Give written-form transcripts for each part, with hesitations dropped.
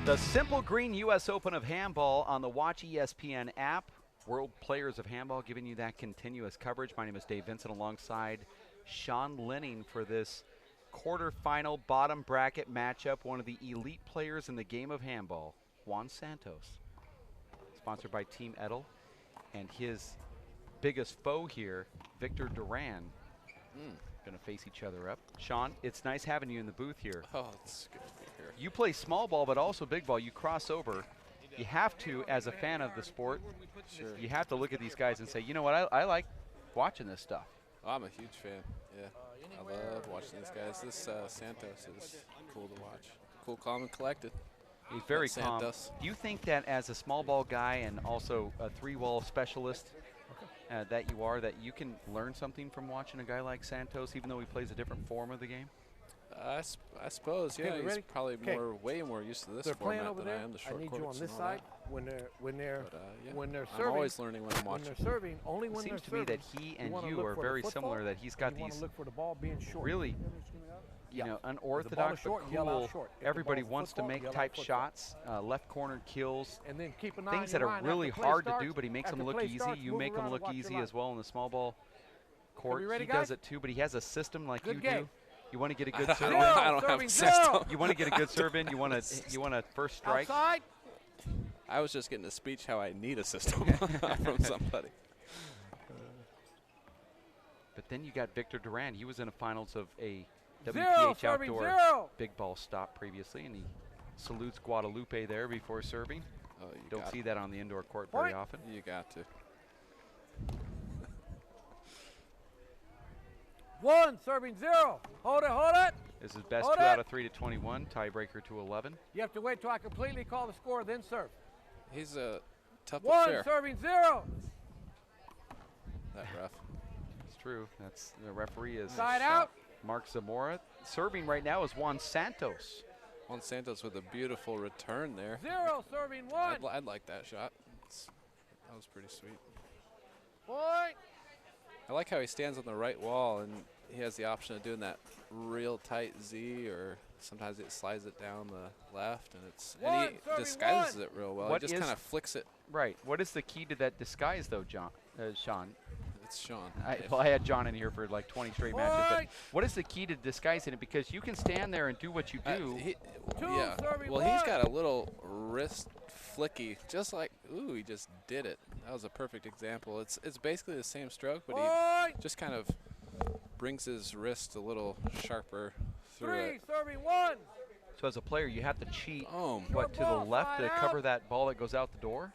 The Simple Green U.S. Open of Handball on the Watch ESPN app. World Players of Handball giving you that continuous coverage. My name is Dave Vincent alongside Sean Linning for this quarterfinal bottom bracket matchup. One of the elite players in the game of handball, Juan Santos. Sponsored by Team Edel. And his biggest foe here, Victor Duran. Going to face each other up. Sean, it's nice having you in the booth here. Oh, it's good to be here. You play small ball, but also big ball. You cross over. You have to, as a fan of the sport, you have to look at these guys and say, you know what, I like watching this stuff. Oh, I'm a huge fan, yeah. I love watching these guys. This Santos is cool to watch. Cool, calm, and collected. He's very calm. Santos. Do you think that as a small ball guy and also a three-wall specialist that you are, that you can learn something from watching a guy like Santos, even though he plays a different form of the game? I suppose, yeah. He's probably way more used to this format over than there. I am. The short I need you courts on this and all side that. when they're I'm serving. always learning when I'm watching. When they're serving, only when It they're seems to me serving. that he and wanna you look are for the very football, similar, that he's got and you wanna these look for the ball being short. really unorthodox short, but yell out cool, short. If the everybody ball's wants to football, make yell out type football. shots, left corner kills, And then keep an eye things on that your are line. really After play hard starts, to do, but he makes them after look play easy. starts, You move make them around and look watch your easy line. as well in the small ball court. we ready, He does guys? it too, but he has a system like Good you game. do. You want to get a good I serve don't, in. I don't have a system. You want to get a good serve in. You want to first strike. Outside. I was just getting a speech how I need a system from somebody. But then you got Victor Duran. He was in the finals of a Zero, WPH serving outdoor zero. big ball stop previously, and he salutes Guadalupe there before serving. Oh, you Don't got see it. that on the indoor court very often. You got to. One, serving zero. Hold it, hold it. This is best Hold 2 out it. of 3 to 21, tiebreaker to 11. You have to wait till I completely call the score, then serve. He's a tough One, affair. serving zero. That rough. It's true. That's the referee is Side out. Mark Zamora. Serving right now is Juan Santos. Juan Santos with a beautiful return there. Zero, serving one. I'd like that shot. That was pretty sweet. Point. I like how he stands on the right wall and he has the option of doing that real tight Z, or sometimes it slides it down the left, and One, he serving disguises one. it real well. What He just is- kind of flicks it. Right. What is the key to that disguise, though, Sean? It's Sean. Well, I had John in here for like 20 straight matches. But Point. what is the key to disguising it? Because you can stand there and do what you do. Two, Yeah. serving Well, he's one. got a little wrist flicky, just like, ooh, he just did it. That was a perfect example. It's basically the same stroke, but he Point. just kind of brings his wrist a little sharper through Three, it. serving one. So as a player, you have to cheat, Oh, what, to the ball, left to side cover out. that ball that goes out the door?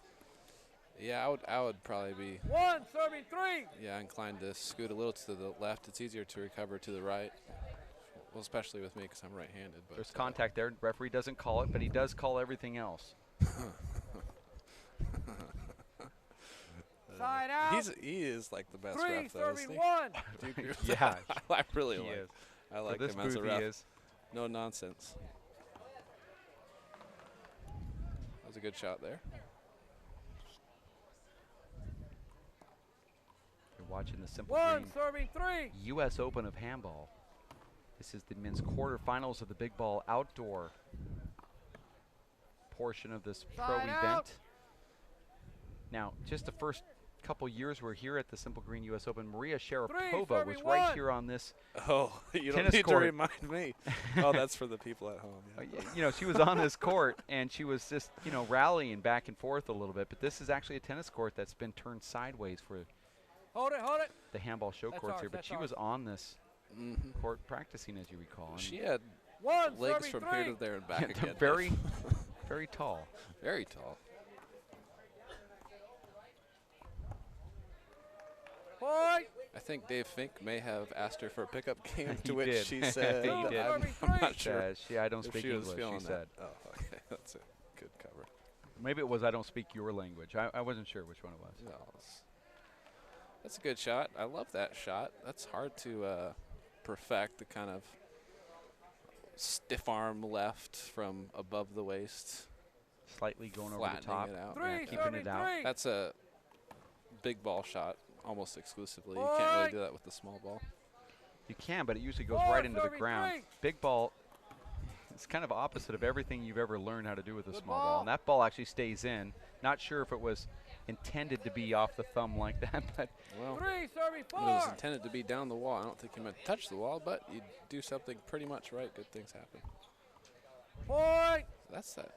yeah, I would probably be One, serving three. inclined to scoot a little to the left. It's easier to recover to the right. Well, especially with me because I'm right-handed. But There's contact there. Referee doesn't call it, but he does call everything else. Side out. he is like the best Three, ref, though, serving isn't he? one. Do you agree with Yeah, that? I really he like. is. I For like this him as a booth, ref. he is. No nonsense. That was a good shot there. You're watching the Simple One, Green serving three. U.S. Open of Handball. This is the men's quarterfinals of the big ball outdoor portion of this pro Side event. out. Now, just the first couple years we're here at the Simple Green U.S. Open, Maria Three, Sharapova was serving right one. here on this. Oh, you don't Tennis need court. to remind me. Oh, that's for the people at home. Yeah. You know, she was on this court, and she was just, rallying back and forth a little bit. But this is actually a tennis court that's been turned sideways for Hold it, hold it. the handball show That's courts ours, here. But that's she was ours. on this Mhm. court practicing, as you recall. And She had One, legs serving from three. here to there and back they're again. very, very tall. Very tall. Point. I think Dave Fink may have asked her for a pickup game, He to which did. she said, He did. I'm Serving not three. sure I don't if speak she was English, feeling she that. said. Oh, okay. That's a good cover. Maybe it was I don't speak your language. I wasn't sure which one it was. No, that's a good shot. I love that shot. That's hard to perfect, the kind of stiff arm left from above the waist. Slightly going over the Flattening top. it out. Three, keeping serving it out. three. That's a big ball shot almost exclusively. You can't really do that with the small ball. You can, but it usually goes Four, right into the serving ground. three. Big ball, It's kind of opposite of everything you've ever learned how to do with a Good small ball. ball. And that ball actually stays in. Not sure if it was intended to be off the thumb like that, but Well, 3, serving it was 4. intended to be down the wall. I don't think you meant to touch the wall, but you do something pretty much right, good things happen. Point. That's that.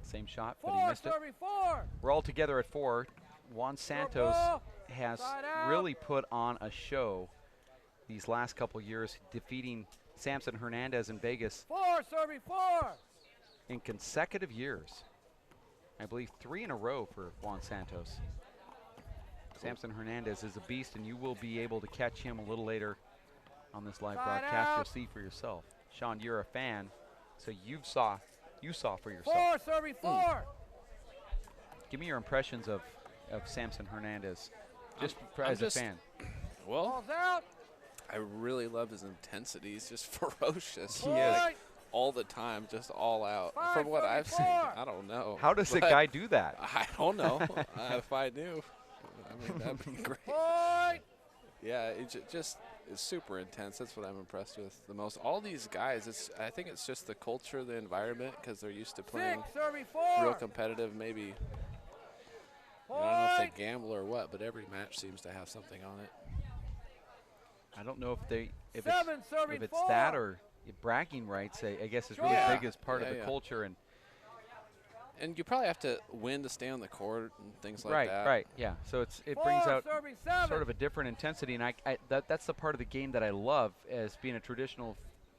same shot, but he 4, missed it. serving 4. We're all together at 4. Juan Santos has Side out. really put on a show these last couple years, defeating Samson Hernandez in Vegas 4, serving 4. in consecutive years. I believe 3 in a row for Juan Santos. Samson Hernandez is a beast, and you will be able to catch him a little later on this live Side broadcast. You'll out. see for yourself. Sean, you're a fan, so you saw for yourself. 4, serving 4. Give me your impressions of Samson Hernandez, just I'm as just- a fan. Well, Ball's out. I really love his intensity. He's just ferocious. He is. Point. All the time, just all out. 5, From what I've seen, 34. I don't know. How does a But guy do that? I don't know. If I knew, I mean, that'd be great. Point. Yeah, it just is super intense. That's what I'm impressed with the most. All these guys, I think it's just the culture, the environment, because they're used to 6, playing serving real 4. competitive. Maybe I don't know if Point. they gamble or what, but every match seems to have something on it. I don't know if 7, serving it's 4. that or bragging rights. I guess is really Yeah. big as part of Yeah, the yeah. culture. And And you probably have to win to stay on the court and things like right, that. right, yeah. So it 4, brings out serving 7. sort of a different intensity, and that's the part of the game that I love as being a traditional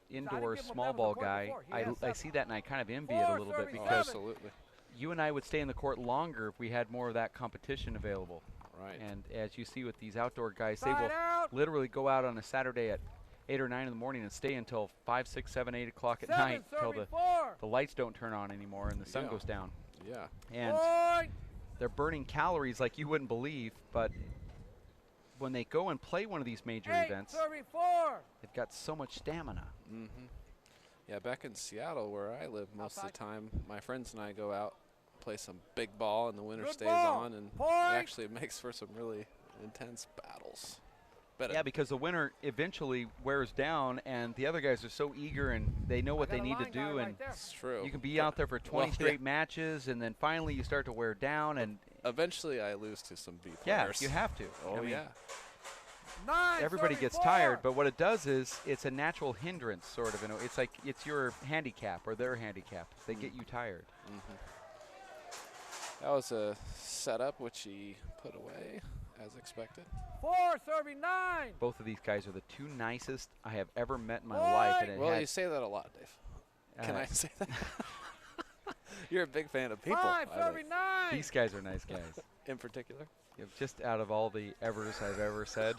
indoor give him a small medal ball the court guy. before. He I has 7. see that and I kind of envy it a 4, little bit serving Oh, because 7. absolutely. you and I would stay in the court longer if we had more of that competition available. Right. And as you see with these outdoor guys, they Side will out. literally go out on a Saturday at 8 or 9 in the morning and stay until 5, 6, 7, 8 o'clock at 7, night until serving 4. the lights don't turn on anymore and the sun Yeah. goes down. Yeah. And Point. they're burning calories like you wouldn't believe, but when they go and play one of these major 8, events, serving 4. they've got so much stamina. Mm-hmm. Yeah, back in Seattle where I live most of the time, my friends and I go out, play some big ball, and the winter Good stays ball. on, and Point. it actually makes for some really intense battles. But Yeah, because the winner eventually wears down, and the other guys are so eager and they know what I they got a need to line guy do, right and there. it's true. you can be out there for 20 Well, straight matches, and then finally you start to wear down, and Eventually, I lose to some B yeah, players. you have to. Oh I mean, yeah. 9, everybody serving gets 4. tired, but what it does is it's a natural hindrance, sort of. It's like it's your handicap or their handicap. They get you tired. That was a setup which he put away as expected. 4, serving 9. Both of these guys are the two nicest I have ever met in my life. And it Well, had, you say that a lot, Dave. Can uh, I say that? You're a big fan of people, 5, I serving think, 9. these guys are nice guys. in particular. Just out of all the evers I've ever said,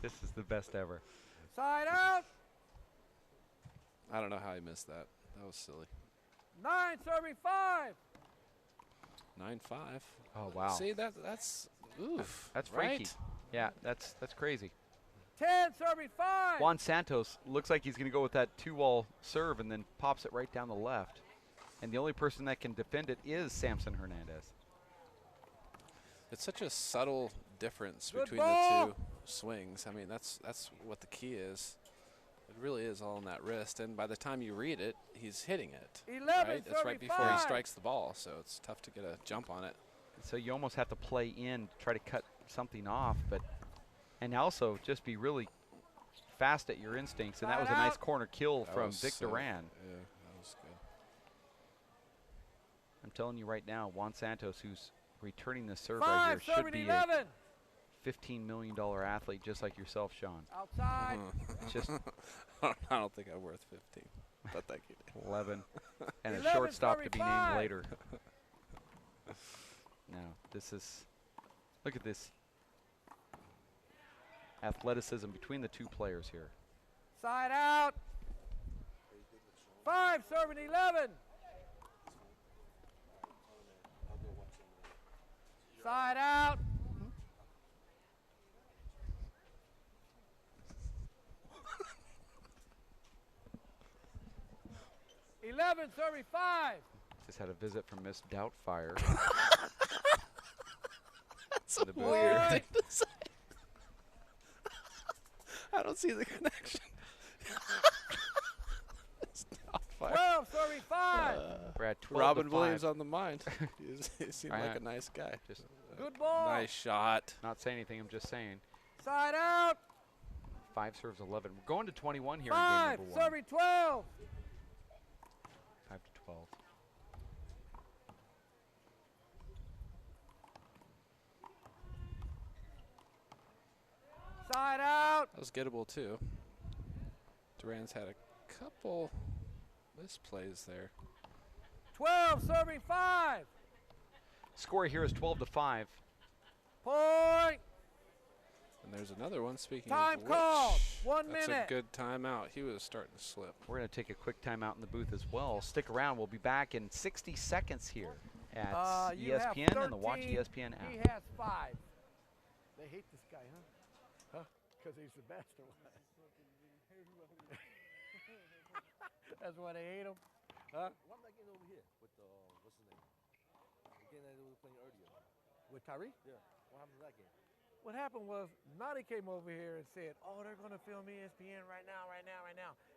this is the best ever. Side out. I don't know how he missed that. That was silly. 9, serving 5. 9-5. Oh wow, See that's oof. that's right? freaky. Yeah, that's crazy. 10, serving 5. Juan Santos looks like he's going to go with that 2-wall serve and then pops it right down the left. And the only person that can defend it is Samson Hernandez. It's such a subtle difference Good between ball. the two swings. I mean, that's what the key is. It really is all in that wrist, and by the time you read it, he's hitting it. 11, Right? It's right before he 35. strikes the ball, so it's tough to get a jump on it. So you almost have to play in, try to cut something off, and also just be really fast at your instincts. And that was a nice corner kill That from was Vic so- Duran. Yeah, that was good. I'm telling you right now, Juan Santos, who's returning this serve 5, right here, should serving be 11. a $15 million athlete just like yourself, Sean. Outside. It's just I don't think I'm worth 15, but thank you, Dave. 11 and a 11, shortstop to be named 35. later. Now, this is, look at this athleticism between the two players here. Side out. 5, serving 11. Side out. 11, serving 5. Just had a visit from Miss Doubtfire. That's a a weird weird Boy. thing to say. I don't see the connection. It's not fire. 12, serving 5. Brad, 12 Robin to 5. Williams on the mind. He seemed like a nice guy. Just Good ball. Nice shot. not saying anything. I'm just saying. Side out. 5 serves 11. We're going to 21 here 5, in game number 1. serving 12. 5 to 12. Side out. That was gettable too. Duran's had a couple misplays there. 12, serving 5. Score here is 12 to 5. Point. And there's another one. Speaking Time of called. which, 1 that's minute. a good timeout. He was starting to slip. We're going to take a quick timeout in the booth as well. Stick around. We'll be back in 60 seconds here at You have ESPN and the Watch 13. ESPN app. He has 5. They hate this guy, huh? Huh? Because he's the best or what? That's why they hate him. Huh? Why am I getting over here with what's his name? The game that we were playing earlier. With Tyree? Yeah. What happened to that game? What happened was, Nadi came over here and said, oh, they're going to film ESPN right now.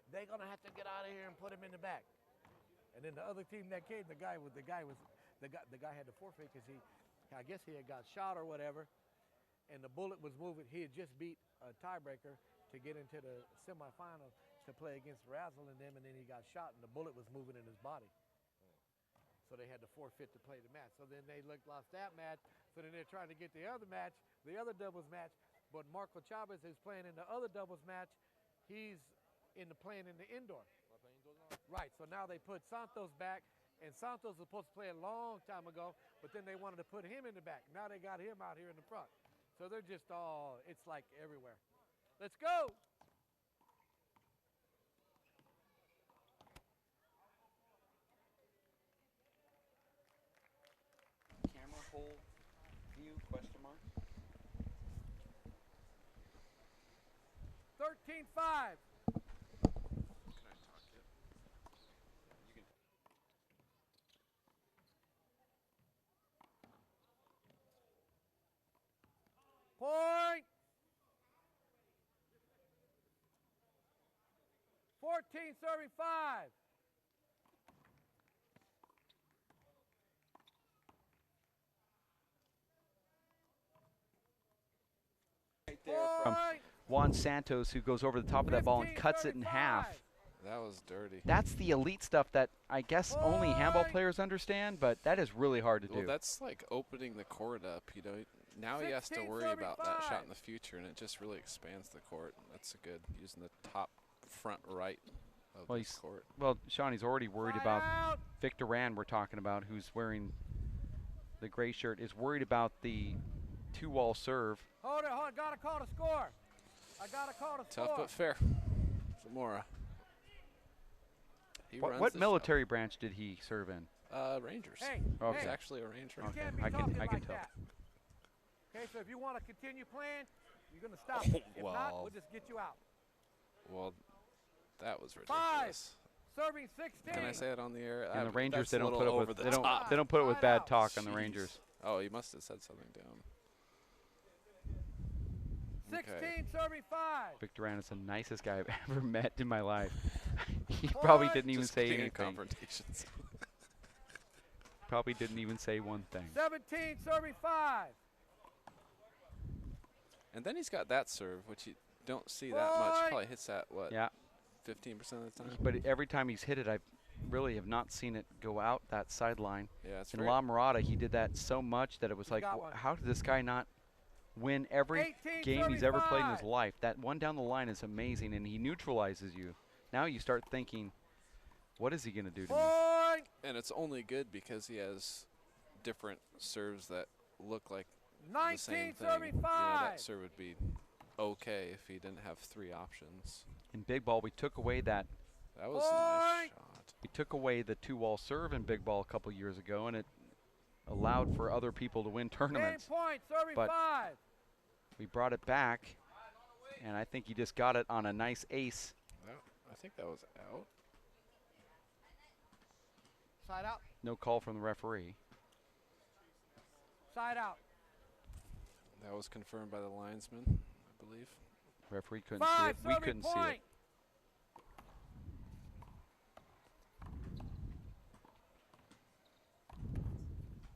They're going to have to get out of here and put him in the back. And then the other team that came, the guy had to forfeit because I guess he had got shot or whatever, and the bullet was moving. He had just beat a tiebreaker to get into the semifinal to play against Razzle and them, and then he got shot, and the bullet was moving in his body. So they had to forfeit to play the match. So then they lost that match. So then they're trying to get the other match, the other doubles match. But Marco Chavez is playing in the other doubles match. He's playing in the indoor. Right. So now they put Santos back, and Santos was supposed to play a long time ago, but then they wanted to put him in the back. Now they got him out here in the front. So they're just all, it's like everywhere. Let's go. Camera hold view, question mark. 13-5. Point. 14, serving 5. Right there from Point. Juan Santos, who goes over the top of that ball and cuts it in 15-35. half. That was dirty. That's the elite stuff that I guess only handball players understand, but that is really hard to Well, do. that's like opening the court up, you know. Now he has to worry about that shot in the future, and it just really expands the court. That's a good, using the top front right of Well, this court. Well, Sean, he's already worried Side about out. Victor Duran, we're talking about, who's wearing the gray shirt, is worried about the two-wall serve. Hold it, hold it. Gotta call the score. I gotta call the Tough score. but fair. Zamora. He runs What the military branch did he serve in? show. Rangers. Hey, Okay. He's hey, actually a Ranger. you Okay, can't be I can talking tell. like that. Okay, so if you want to continue playing, you're gonna stop. Oh, If not, well. we'll just get you out. Well, that was 5, ridiculous. serving 16. Can I say it on the air? And the Rangers, That's they a don't little put up over with the they don't top. they don't put up with Side bad out. talk on the Jeez. Rangers. Oh, you must have said something to him. 16, Okay. serving 5. Victor Duran is the nicest guy I've ever met in my life. He probably didn't even Just say getting in anything. confrontations. Probably didn't even say one thing. 17, serving 5. And then he's got that serve, which you don't see that much. Boy. Probably hits that, what, Yeah, 15% of the time? but every time he's hit it, I really have not seen it go out that sideline. Yeah, it's In very La Mirada, he did that so much that it was He's like, got one. how did this guy not win every 18, game he's ever played in his 35. life? That one down the line is amazing, and he neutralizes you. Now you start thinking, what is he going to do to me? Point. And it's only good because he has different serves that look like the 19, same thing. serving You know, 5. that serve would be okay if he didn't have 3 options. In big ball, we took away that. That was a nice Point. shot. We took away the two-wall serve in big ball a couple years ago, and it allowed for other people to win 10 tournaments. points, serving But 5. We brought it back, and I think he just got it on a nice ace. I think that was out. Side out. No call from the referee. Side out. That was confirmed by the linesman, I believe. Referee couldn't see it. We couldn't see it.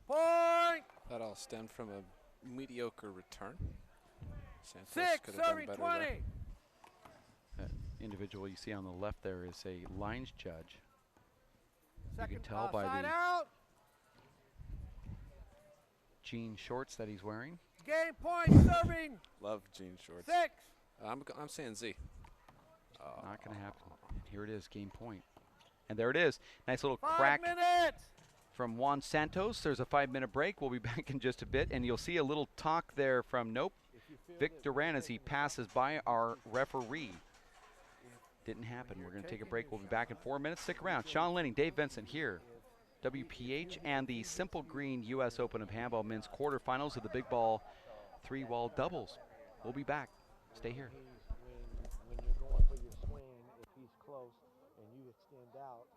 Point. That all stemmed from a mediocre return. Santos 6, could have done serving better 20. there. That individual you see on the left there is a lines judge. Second, you can tell by side the out. jean shorts that he's wearing. Game point, serving Love jean shorts. 6. I'm saying Z. Not going to happen. Here it is, game point. And there it is. Nice little 5 crack minutes. from Juan Santos. There's a 5-minute break. We'll be back in just a bit. And you'll see a little talk there from Vic Duran as he passes by our referee. Didn't happen. We're going to take a break. We'll be back in 4 minutes. Stick around. Sean Lenning, Dave Vincent here. WPH and the Simple Green U.S. Open of Handball men's quarterfinals of the big ball 3-wall doubles. We'll be back. Stay here. When you're going for your swing, if he's close and you extend out.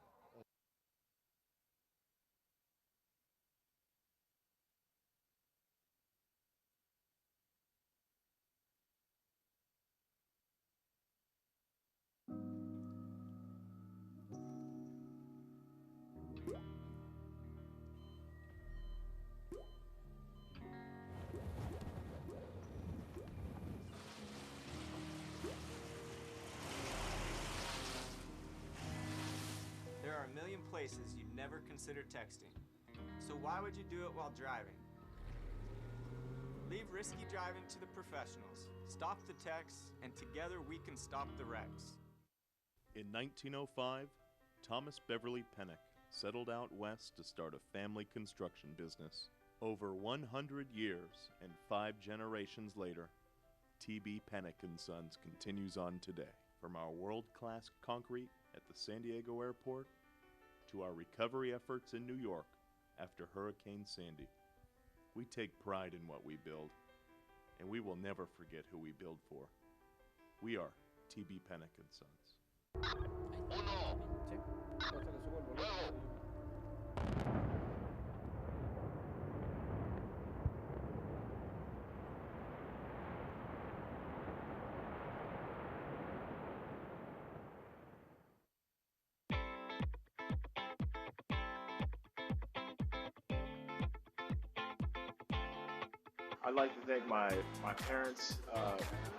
There are a million places you'd never consider texting. So why would you do it while driving? Leave risky driving to the professionals. Stop the texts, and together we can stop the wrecks. In 1905, Thomas Beverly Pennock settled out west to start a family construction business. Over 100 years and 5 generations later, T.B. Pennock & Sons continues on today. From our world-class concrete at the San Diego airport to our recovery efforts in New York after Hurricane Sandy. We take pride in what we build, and we will never forget who we build for. We are T.B. Pennock & Sons. I'd like to thank my parents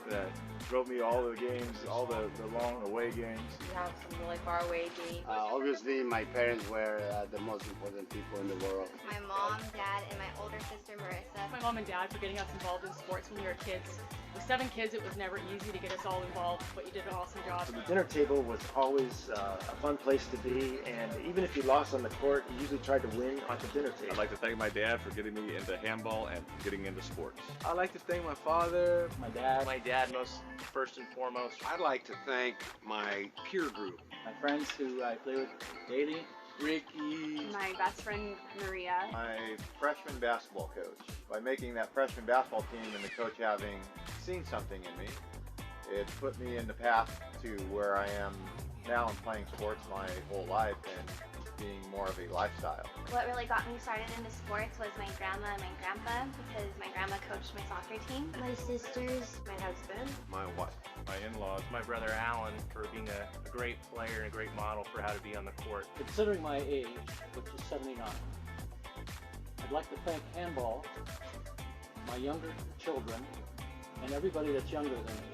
that drove me all the games, all the long away games. We have some really far away games. Obviously, my parents were the most important people in the world. My mom, dad, and my older sister Marissa. My mom and dad for getting us involved in sports when we were kids. With 7 kids, it was never easy to get us all involved, but you did an awesome job. The dinner table was always a fun place to be, and even if you lost on the court, you usually tried to win at the dinner table. I'd like to thank my dad for getting me into handball and getting into sports. I'd like to thank my father, my dad, most first and foremost. I'd like to thank my peer group. My friends who I play with daily. Ricky. My best friend, Maria. My freshman basketball coach. By making that freshman basketball team and the coach having seen something in me, it put me in the path to where I am now and playing sports my whole life and being more of a lifestyle. What really got me started into sports was my grandma and my grandpa, because my grandma coached my soccer team. My sisters, my husband, my wife, my in-laws, my brother Alan for being a great player and a great model for how to be on the court. Considering my age, which is 79, I'd like to thank handball, my younger children, and everybody that's younger than me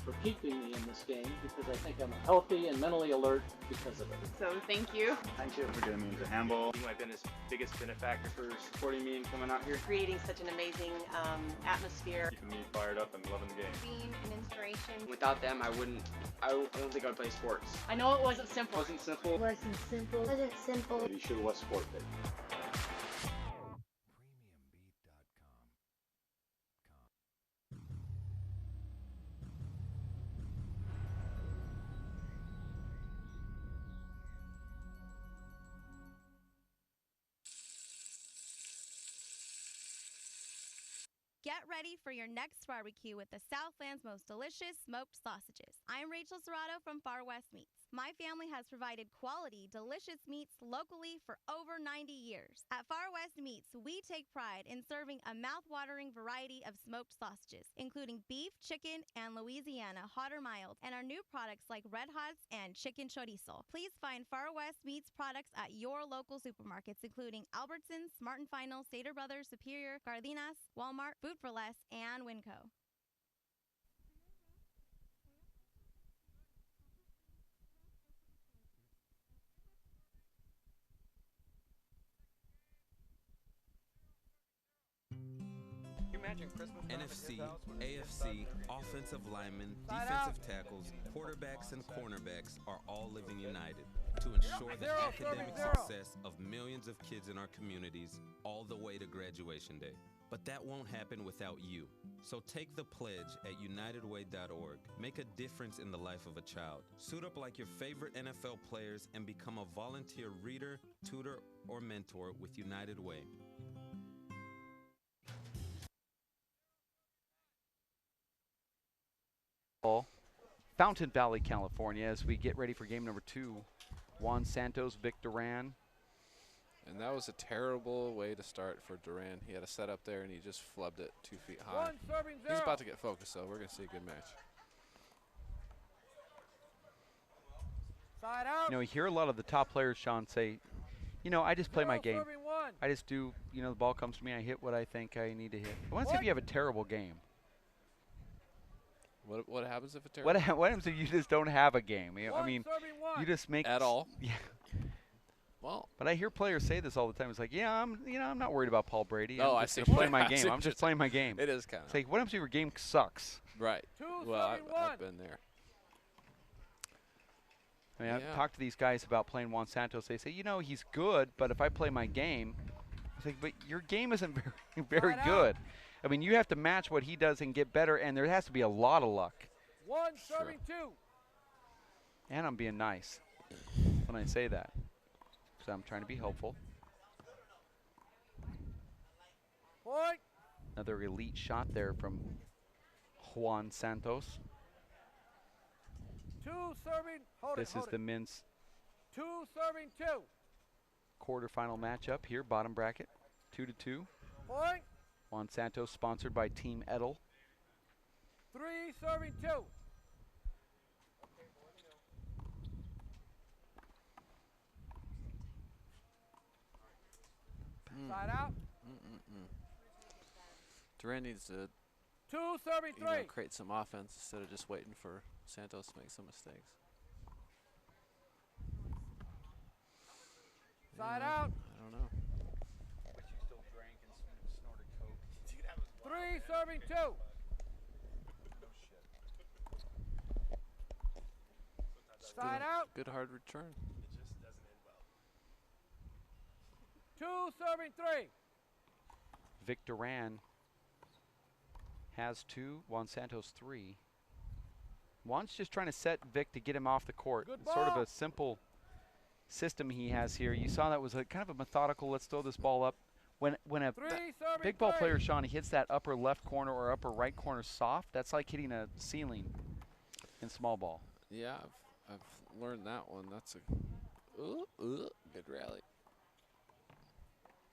for keeping me in this game, because I think I'm healthy and mentally alert because of it. So thank you. Thank you for getting me into handball. Being my biggest benefactor for supporting me and coming out here. Creating such an amazing atmosphere. Keeping me fired up and loving the game. being an inspiration. Without them, I don't think I would play sports. I know it wasn't simple. It wasn't simple. It wasn't simple. It wasn't simple. But he sure was sport day. Get ready for your next barbecue with the Southland's most delicious smoked sausages. I'm Rachel Serrato from Far West Meats. My family has provided quality, delicious meats locally for over 90 years. At Far West Meats, we take pride in serving a mouth-watering variety of smoked sausages, including beef, chicken, and Louisiana hot or mild, and our new products like Red Hots and chicken chorizo. Please find Far West Meats products at your local supermarkets, including Albertsons, Smart & Final, Stater Brothers, Superior, Gardinas, Walmart, Food for Less, and Winco. NFC, AFC, offensive linemen, defensive tackles, quarterbacks, and cornerbacks are all living united to ensure the academic success of millions of kids in our communities all the way to graduation day. But that won't happen without you. So take the pledge at unitedway.org. Make a difference in the life of a child. Suit up like your favorite NFL players and become a volunteer reader, tutor, or mentor with United Way. Fountain Valley, California, as we get ready for game number 2. Juan Santos, Vic Duran. And that was a terrible way to start for Duran. He had a set up there, and he just flubbed it 2 feet high. He's about to get focused, though. We're going to see a good match. Side out. You know, you hear a lot of the top players, Sean, say, you know, I just play my game. I just do, you know, the ball comes to me, I hit what I think I need to hit. I want to see if you have a terrible game. What happens if a terrible? What happens if you just don't have a game? You know, I mean, you just make at all. Yeah. Well, but I hear players say this all the time. It's like, yeah, I'm not worried about Paul Brady. Oh, I'm just playing my game. I'm just playing my game. It is kind of. It's like, what happens if your game sucks? Right. Well, I've been there. I mean, I've talked to these guys about playing Juan Santos. They say, you know, he's good, but if I play my game, it's like, but your game isn't very good. I mean, you have to match what he does and get better, and there has to be a lot of luck. Serving 2. And I'm being nice when I say that, because I'm trying to be helpful. Point. Another elite shot there from Juan Santos. 2 serving. This is the men's 2 serving 2. quarterfinal matchup here, bottom bracket, 2-2. Point. Juan Santos, sponsored by Team Edel. 3 serving 2. Side out. Duran needs to 2 serving 3. Create some offense instead of just waiting for Santos to make some mistakes. Side out. I don't know. 3 serving 2. Side out. Good hard return. 2 serving 3. Vic Duran has 2, Juan Santos 3. Juan's just trying to set Vic to get him off the court. It's sort of a simple system he has here. You saw that was a kind of a methodical, let's throw this ball up. When a big ball player, Sean, hits that upper left corner or upper right corner soft, that's like hitting a ceiling in small ball. Yeah, I've learned that one. That's a good rally.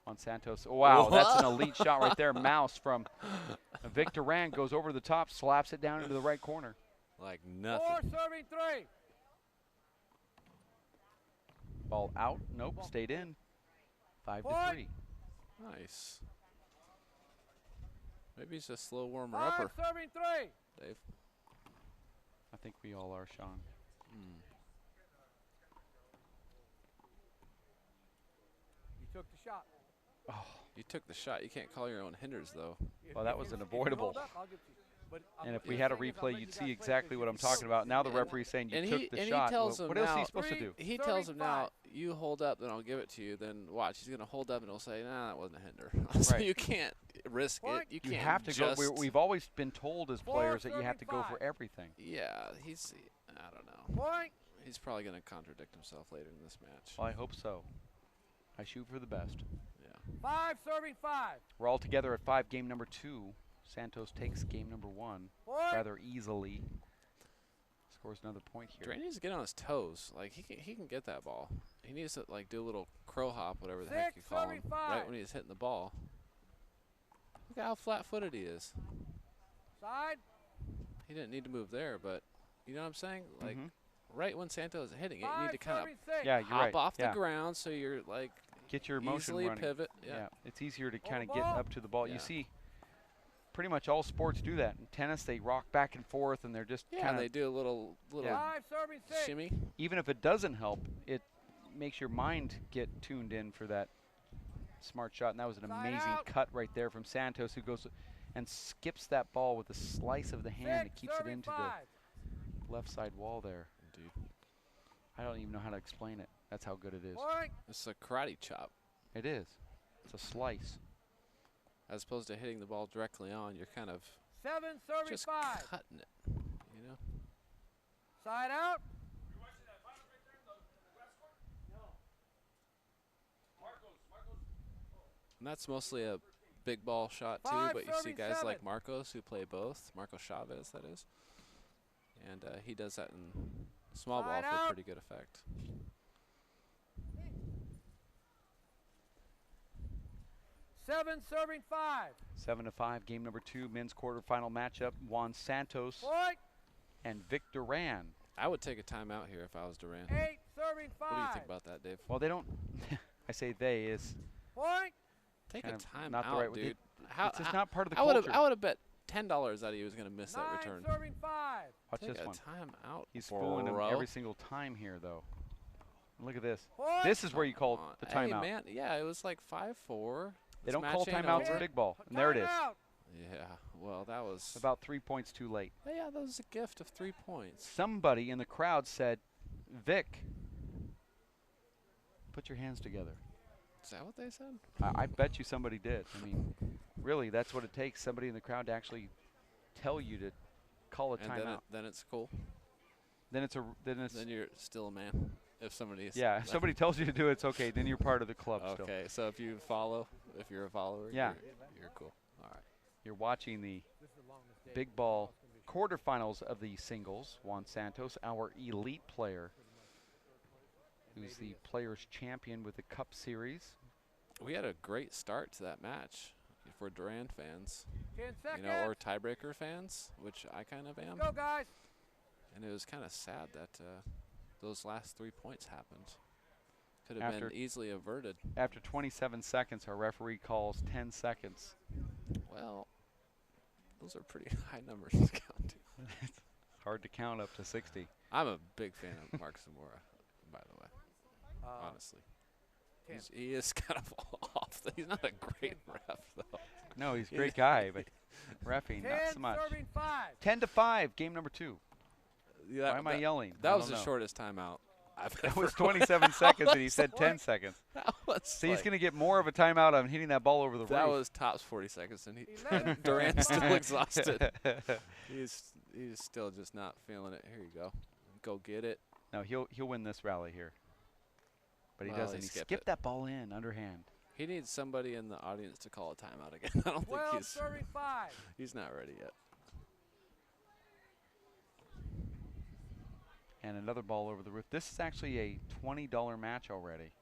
On Santos. Wow, that's an elite shot right there. Mouse from Vic Duran goes over the top, slaps it down into the right corner. Like nothing. 4 serving 3. Ball out. Nope, stayed in. 5-3. Nice. Maybe he's a slow warmer 5 upper. serving 3. Dave. I think we all are, Sean. You took the shot. Oh. You took the shot. You can't call your own hinders, though. Well, that was unavoidable. And if we had a replay, you'd see exactly what I'm talking about. Now the referee's saying you took the shot. What else is he supposed to do? He tells him now, you hold up, then I'll give it to you. Then watch, he's going to hold up and he'll say, nah, that wasn't a hinder. So you can't risk it. You can't have to go. We've always been told as players that you have to go for everything. Yeah, I don't know. He's probably going to contradict himself later in this match. Well, I hope so. I shoot for the best. Yeah. 5 serving 5. We're all together at 5, game number 2. Santos takes game number 1 rather easily. Scores another point here. Duran needs to get on his toes. Like he can get that ball. He needs to like do a little crow hop, whatever the heck you call him, right when he's hitting the ball. Look at how flat-footed he is. Side. He didn't need to move there, but you know what I'm saying? Like right when Santos is hitting it, you need to kind of hop off the ground so you're like get your motion easily running. Pivot. Yeah, it's easier to kind of get up to the ball. You see, pretty much all sports do that. In tennis, they rock back and forth, and they're just kind of they do a little shimmy. Even if it doesn't help, it makes your mind get tuned in for that smart shot. And that was an amazing cut right there from Santos, who goes and skips that ball with a slice of the hand and keeps it into the left side wall there. Indeed. I don't even know how to explain it. That's how good it is. It's a karate chop. It is. It's a slice. As opposed to hitting the ball directly on, you're kind of just 7-35. cutting it, you know? Side out. And that's mostly a big ball shot too, but you see guys like Marcos who play both. Marcos Chavez, that is. And he does that in small ball for pretty good effect. 7-5. 7-5, game number 2, men's quarterfinal matchup. Juan Santos and Vic Duran. I would take a timeout here if I was Duran. 8-35. What do you think about that, Dave? Well, they don't. I say they is. Take a timeout, not the right dude. It's just not part of the culture. I would have bet $10 that he was going to miss that return. Watch Take this a one. Timeout. He's fooling him every single time here, though. Look at this. This is where you call the timeout. Hey, man. Yeah, it was like 5-4. They don't call timeouts in big ball. And there it is. Yeah, well, that was about 3 points too late. Yeah, that was a gift of 3 points. Somebody in the crowd said, Vic, put your hands together. Is that what they said? I bet you somebody did. I mean, really, that's what it takes, somebody in the crowd to actually tell you to call a timeout. Then it's cool. Then you're still a man. If somebody if somebody tells you to do it, it's okay. Then you're part of the club still. Okay, so if you're a follower, you're cool. All right. You're watching the big ball quarterfinals of the singles. Juan Santos, our elite player, who's the Players Champion with the Cup Series. We had a great start to that match for Duran fans, 10 seconds. or tiebreaker fans, which I kind of am. Go, guys. And it was kind of sad that those last 3 points happened. Could have been easily averted. After 27 seconds, our referee calls 10 seconds. Well, those are pretty high numbers to count to. It's hard to count up to 60. I'm a big fan of Mark Zamora, by the way. Honestly. He is kind of off. He's not a great ref, though. No, he's a great guy, but reffing, not so much. 10-5, game number 2. Yeah, why am I yelling? That was the shortest timeout I've That ever was 27 seconds, and he said 10 like, seconds. Was so he's going to get more of a timeout on hitting that ball over the roof. That was tops 40 seconds, and Duran's still exhausted. He's still just not feeling it. Here you go. Go get it. No, he'll win this rally here. But he doesn't. He skipped that ball in underhand. He needs somebody in the audience to call a timeout again. I don't think he's not ready yet. And another ball over the roof. This is actually a $20 match already.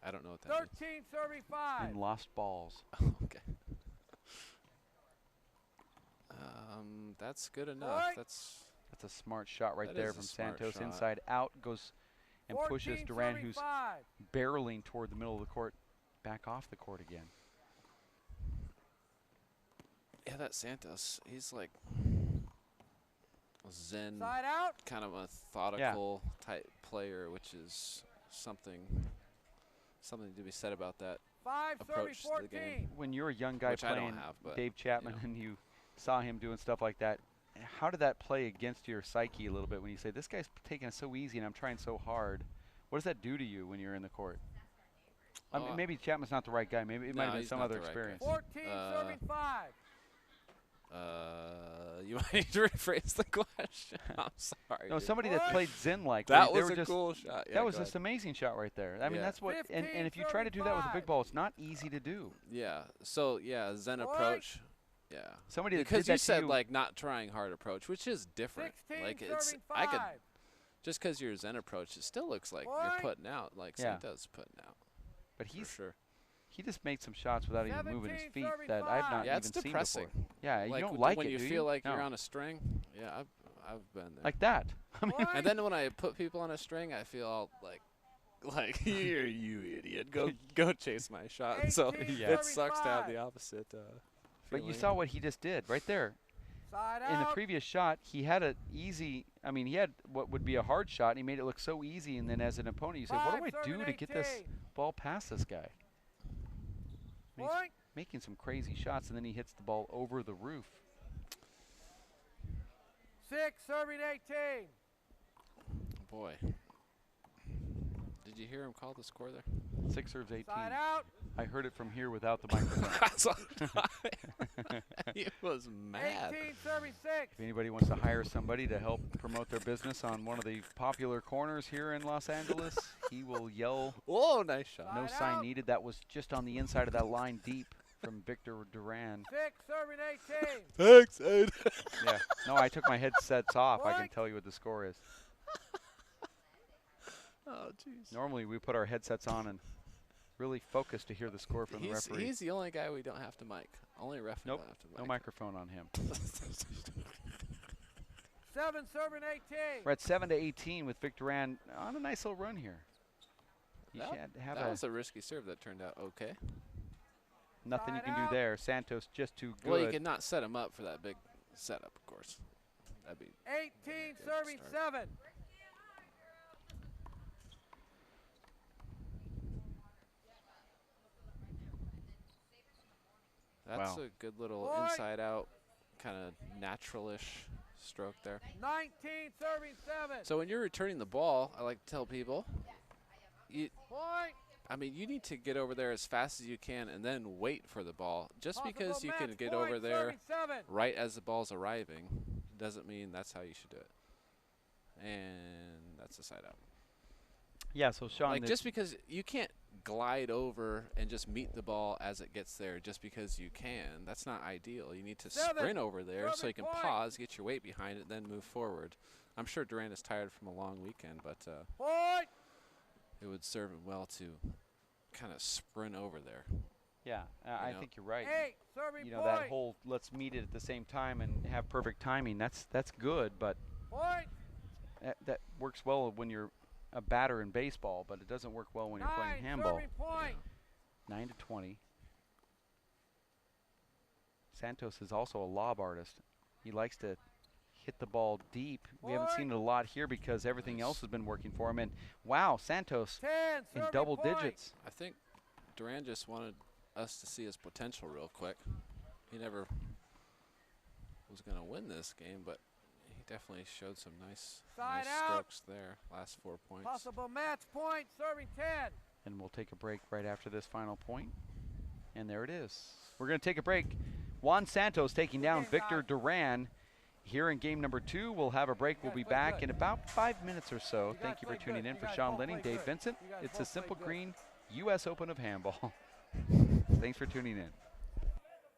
I don't know what that means. 13-35. In lost balls. Okay. That's good enough. That's a smart shot right there from Santos. Shot. Inside out goes and pushes Duran, who's barreling toward the middle of the court, back off the court again. Yeah, that Santos, he's like a zen, kind of methodical type player, which is something to be said about that approach to the game. When you're a young guy playing Dave Chapman and you saw him doing stuff like that, how did that play against your psyche a little bit when you say, this guy's taking it so easy and I'm trying so hard? What does that do to you when you're in the court? I mean, maybe Chapman's not the right guy. Maybe it might have been some other experience. 14-35. You might need to rephrase the question. I'm sorry. No, somebody that played zen like that was a cool shot. Yeah, that was just an amazing shot right there. I mean, that's what. And if you try to do that with a big ball, it's not easy to do. Yeah. So yeah, zen approach. Yeah. Somebody that because did you that to said you- like not trying hard approach, which is different. 16, Like it's serving I could 5. just because you're Zen approach, it still looks like you're putting out like Yeah. Santos putting out. But for he's sure. he just made some shots without even moving his 17, feet serving that I've not Yeah, even it's seen depressing. before. Yeah, you like don't like when it, you do feel you? like No. you're on a string. Yeah, I've been there. Like that. I mean, and then when I put people on a string, I feel all like here, you idiot, go chase my shot. So 18, it sucks to have 35. the opposite. but you feeling. saw what he just did right there. Side In the out. previous shot, he had an easy. I mean, he had what would be a hard shot, and he made it look so easy. And then as an opponent, you say, "What do I 5, do serving to get this 18. ball past this guy?" And he's Point. making some crazy shots, and then he hits the ball over the roof. 6, serving 18. Boy, did you hear him call the score there? 6 serves 18. Side out. I heard it from here without the microphone. He was mad. 18, serving 6. If anybody wants to hire somebody to help promote their business on one of the popular corners here in Los Angeles, he will yell, "Whoa, nice shot." "No Side sign out. needed." That was just on the inside of that line deep from Victor Duran. 6, serving 18. Thanks, Ed. Yeah. No, I took my headsets off. I can Point. tell you what the score is. Oh, jeez. Normally we put our headsets on and really focus to hear the score from the referee. He's the only guy we don't have to mic. Only ref we Nope, don't have to mic. no microphone on him. 7, serving 18. We're at 7-18 with Victor Duran on a nice little run here. You That, should have that was a risky serve that turned out okay. nothing you Side can do out. there. Santos just too good. Well, you could not set him up for that big setup, of course. That'd be 18, Good serving start. 7. That's Wow. a good little Point. inside out, kind of natural-ish stroke there. 19, serving 7. So when you're returning the ball, I like to tell people, Point. I mean, you need to get over there as fast as you can and then wait for the ball. Just Possible because you can match get point, over there serving 7. right as the ball's arriving doesn't mean that's how you should do it. And that's the side out. Yeah, so Sean, Like just because you can't glide over and just meet the ball as it gets there just because you can. That's not ideal. You need to 7, sprint over there so serving you can point. pause, get your weight behind it, then move forward. I'm sure Duran is tired from a long weekend, but Point. it would serve him well to kind of sprint over there. yeah, I know. think you're right. 8, serving You know, point. that whole let's meet it at the same time and have perfect timing, that's good, but Point. that works well when you're a batter in baseball, but it doesn't work well when you're 9, playing handball. serving point. 9-20. Santos is also a lob artist. He likes to hit the ball deep. We haven't seen it a lot here because everything else has been working for him. And wow, Santos 10, in serving double point. digits. I think Duran just wanted us to see his potential real quick. He never was going to win this game, but he definitely showed some nice Side out. strokes there. Last 4 points. Possible match point, serving 10. And we'll take a break right after this final point. And there it is. We're going to take a break. Juan Santos taking down Victor Duran here in game number 2. We'll have a break. We'll be back in about 5 minutes or so. Thank you for tuning in. For Sean Lenning, Dave Vincent, it's the Simple Green U.S. Open of Handball. Thanks for tuning in.